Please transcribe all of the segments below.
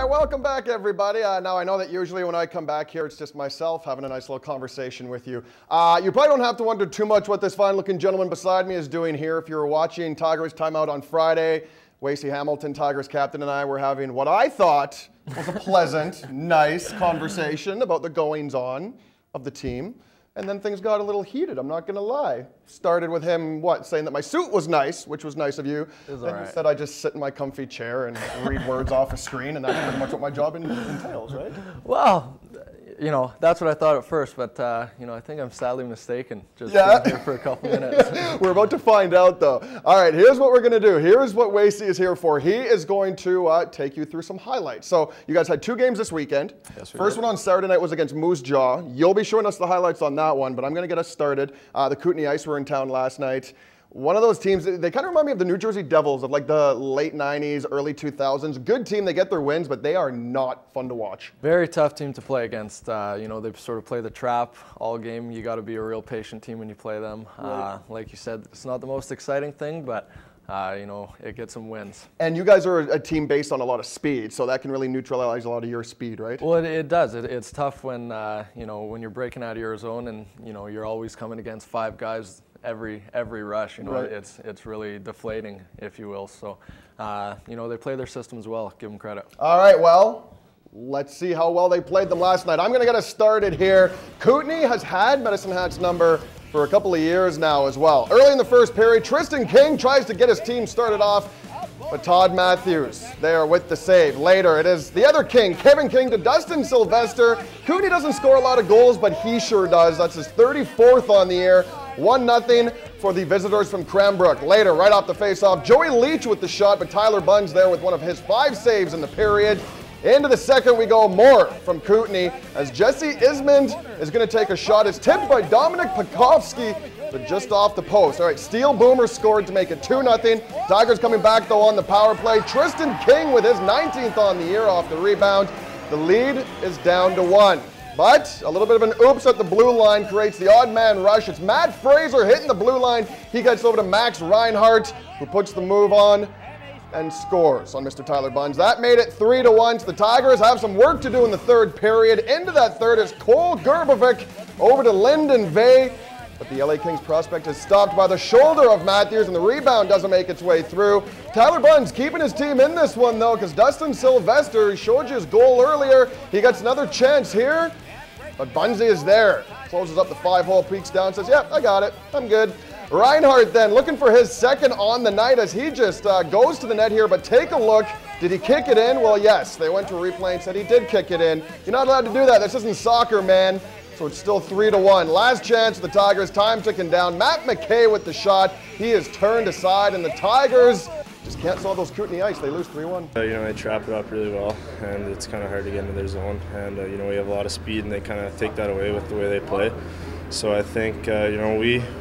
Welcome back, everybody. Now, I know that usually when I come back here, it's just myself having a nice little conversation with you. You probably don't have to wonder too much what this fine-looking gentleman beside me is doing here. If you were watching Tigers timeout on Friday, Wacey Hamilton, Tigers captain, and I were having what I thought was a pleasant, nice conversation about the goings-on of the team. And then things got a little heated, I'm not going to lie. Started with him, saying that my suit was nice, which was nice of you. Then right. He said I just sit in my comfy chair and read words off a screen, and that's pretty much what my job entails, right? Well, you know, that's what I thought at first, but, you know, I think I'm sadly mistaken. Just being here for a couple minutes. We're about to find out, though. All right, here's what we're going to do. Here's what Wacey is here for. He is going to take you through some highlights. So you guys had 2 games this weekend. Yes, First one on Saturday night was against Moose Jaw. You'll be showing us the highlights on that one, but I'm going to get us started. The Kootenay Ice were in town last night. One of those teams, they kind of remind me of the New Jersey Devils of like the late 90s, early 2000s. Good team, they get their wins, but they are not fun to watch. Very tough team to play against. You know, they sort of play the trap all game. You got to be a real patient team when you play them. Right. Like you said, it's not the most exciting thing, but you know, it gets some wins. And you guys are a team based on a lot of speed, so that can really neutralize a lot of your speed, right? Well, it does. It's tough when, you know, when you're breaking out of your zone and, you know, you're always coming against 5 guys every rush, you know, right. It's really deflating, if you will. So, you know, they play their systems well. Give them credit. All right, well, let's see how well they played them last night. I'm going to get us started here. Kootenay has had Medicine Hat's number for a couple of years now as well. Early in the first period, Tristan King tries to get his team started off, but Todd Matthews there with the save. Later, it is the other King, Kevin King, to Dustin Sylvester. Kootenay doesn't score a lot of goals, but he sure does. That's his 34th on the year. 1-0 for the visitors from Cranbrook. Later, right off the face-off, Joey Leach with the shot, but Tyler Bunz there with one of his 5 saves in the period. Into the second we go, more from Kootenay as Jesse Ismond is going to take a shot. It's tipped by Dominic Pakovsky, but just off the post. All right, Steel Boomer scored to make it 2-0. Tigers coming back, though, on the power play. Tristan King with his 19th on the year off the rebound. The lead is down to 1. But a little bit of an oops at the blue line creates the odd man rush. It's Matt Fraser hitting the blue line. He gets over to Max Reinhardt, who puts the move on and scores on Mr. Tyler Bunz. That made it 3-1. So the Tigers have some work to do in the third period. Into that third is Cole Gerbovic over to Lyndon Vey. But the LA Kings prospect is stopped by the shoulder of Matthews, and the rebound doesn't make its way through. Tyler Bunz keeping his team in this one, though, because Dustin Sylvester showed you his goal earlier. He gets another chance here, but Bunzy is there. Closes up the 5-hole, peeks down, says, yep, I got it. I'm good. Reinhardt then looking for his second on the night as he just goes to the net here, but take a look. Did he kick it in? Well, yes. They went to replay and said he did kick it in. You're not allowed to do that. This isn't soccer, man. So it's still 3-1. Last chance for the Tigers. Time ticking down. Matt McKay with the shot. He is turned aside, and the Tigers just can't solve those Kootenay Ice. They lose 3-1. You know, they trap it up really well, and it's kind of hard to get into their zone. And, you know, we have a lot of speed, and they kind of take that away with the way they play. So I think, you know,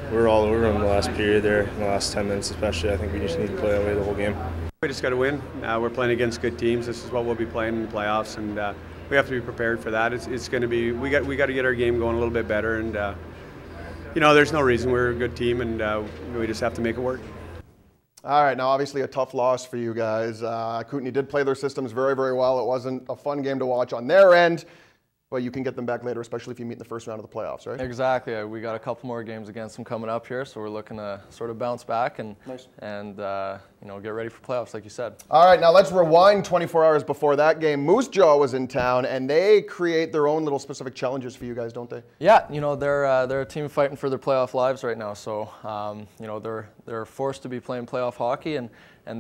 we're all over them in the last period there, in the last 10 minutes especially. I think we just need to play that way the whole game. We just got to win. We're playing against good teams. This is what we'll be playing in the playoffs, and we have to be prepared for that. It's going to be, we got to get our game going a little bit better, and you know, there's no reason. We're a good team, and we just have to make it work. All right, now obviously a tough loss for you guys. Kootenay did play their systems very, very well. It wasn't a fun game to watch on their end. But you can get them back later, especially if you meet in the first round of the playoffs, right? Exactly. We got a couple more games against them coming up here, so we're looking to sort of bounce back and you know, get ready for playoffs, like you said. All right, now let's rewind 24 hours before that game. Moose Jaw was in town, and they create their own little specific challenges for you guys, don't they? Yeah, you know, they're a team fighting for their playoff lives right now, so you know, they're forced to be playing playoff hockey, and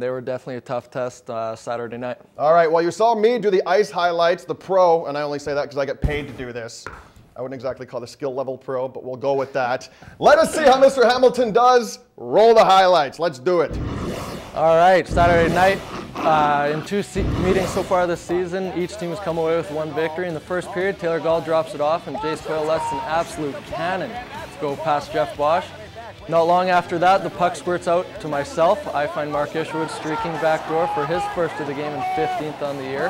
they were definitely a tough test Saturday night. All right, well, you saw me do the ice highlights, the pro, and I only say that because I get paid to do this. I wouldn't exactly call the skill level pro, but we'll go with that. Let us see how Mr. Hamilton does. Roll the highlights. Let's do it. All right, Saturday night, in 2 meetings so far this season, each team has come away with 1 victory. In the first period, Taylor Gall drops it off, and Jace Coyle lets an absolute cannon go past Jeff Bosch. Not long after that, the puck squirts out to myself. I find Mark Isherwood streaking backdoor for his first of the game and 15th on the year.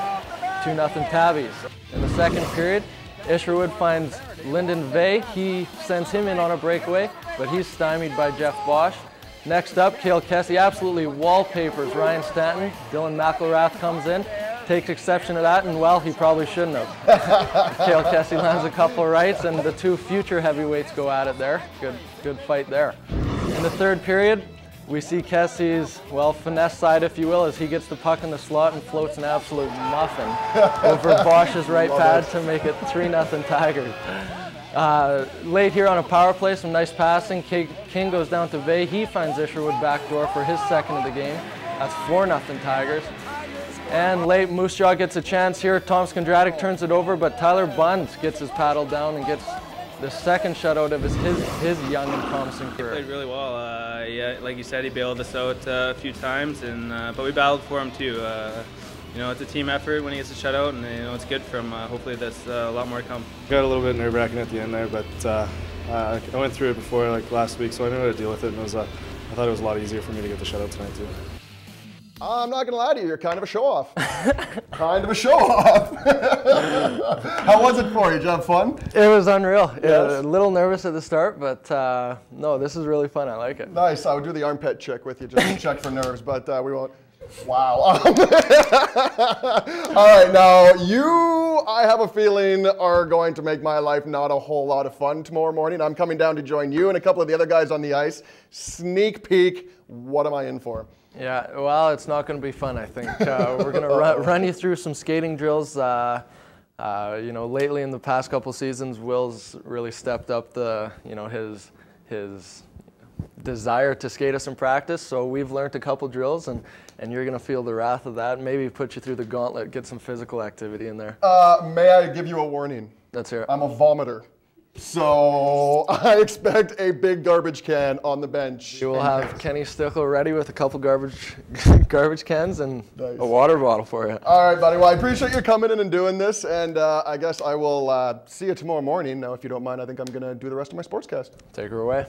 2-0 Tabbies. In the second period, Isherwood finds Lyndon Vey. He sends him in on a breakaway, but he's stymied by Jeff Bosch. Next up, Cale Kessie absolutely wallpapers Ryan Stanton. Dylan McElrath comes in, takes exception to that, and well, he probably shouldn't have. Cale Kessie lands a couple rights, and the two future heavyweights go at it there. Good fight there. In the third period, we see Kessie's, well, finesse side, if you will, as he gets the puck in the slot and floats an absolute muffin over Bosch's right pad to make it 3-0 Tigers. Late here on a power play, some nice passing. King goes down to Vey. He finds Isherwood backdoor for his second of the game. That's 4-0 Tigers. And late, Moose Jaw gets a chance here. Thomas Kondratic turns it over, but Tyler Bunds gets his paddle down and gets the second shutout of his young and promising career. He played really well. Yeah, like you said, he bailed us out a few times, and but we battled for him too. You know, it's a team effort when he gets a shutout, and you know it's good for him. Hopefully, there's a lot more to come. Got a little bit nerve-wracking at the end there, but I went through it before, like last week, so I knew how to deal with it. And it was, I thought it was a lot easier for me to get the shutout tonight too. I'm not gonna lie to you, you're kind of a show-off. Kind of a show-off. How was it for you? Did you have fun? It was unreal. Yes. Yeah, a little nervous at the start, but no, this is really fun. I like it. Nice. I would do the armpit check with you just to check for nerves, but we won't. Wow. All right, now you, I have a feeling, are going to make my life not a whole lot of fun tomorrow morning. I'm coming down to join you and a couple of the other guys on the ice. Sneak peek, what am I in for? Yeah, well, it's not going to be fun, I think. We're going to run you through some skating drills. You know, lately in the past couple seasons, Will's really stepped up his desire to skate us in practice. So we've learned a couple drills, and you're going to feel the wrath of that. Maybe put you through the gauntlet, get some physical activity in there. May I give you a warning? Let's hear it. I'm a vomiter. So I expect a big garbage can on the bench. You will have Kenny Stickle ready with a couple garbage cans and Nice. a water bottle for you. All right, buddy. Well, I appreciate you coming in and doing this, and I guess I will see you tomorrow morning. Now, if you don't mind, I think I'm going to do the rest of my sportscast. Take her away.